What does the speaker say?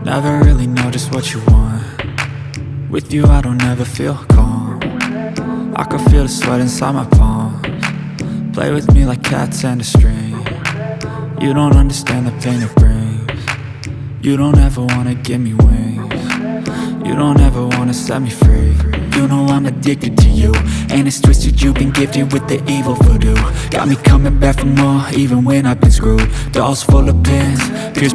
Never really know just what you want. With you I don't ever feel calm. I can feel the sweat inside my palms. Play with me like cats and a string. You don't understand the pain it brings. You don't ever wanna give me wings. You don't ever wanna set me free. You know I'm addicted to you, and it's twisted, you've been gifted with the evil voodoo. Got me coming back for more, even when I've been screwed. Dolls full of pins, pierced